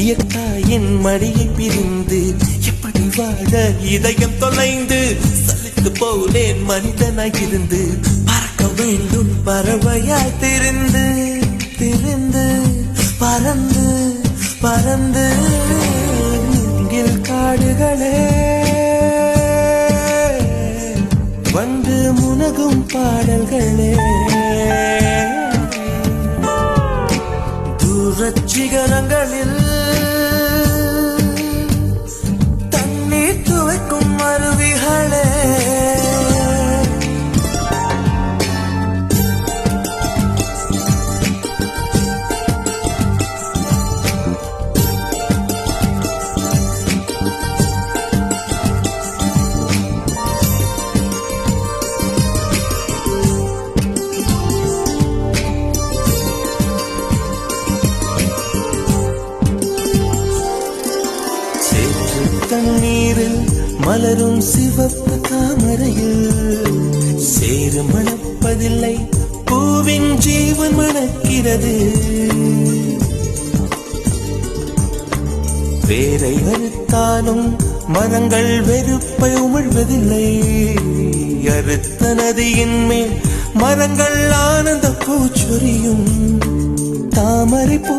இயற்காயின் மடியை பிரிந்து எப்படி வாழ இதயம் தொலைந்து சலித்து போனேன் மனிதனாய் இருந்து பறக்க வேண்டும் பறவையாய் திரிந்து திரிந்து பறந்து பறந்து மூங்கில் காடுகளே வந்து முனகும் பாடல்களே தூரச் சிகரங்களில் தண்ணீர் துவைக்கும் அருவிகளே தண்ணீரில் மலரும் சிவப்பு தாமரையில் சேறு மணப்பதில்லை பூவின் ஜீவன் மணக்கிறது வேரை அறுத்தாலும் மரங்கள் வெறுப்பை உமிழ்வதில்லை அறுத்த நதியின் மேல் மரங்கள் ஆனந்த பூச்சொரியும் தாமரை பூ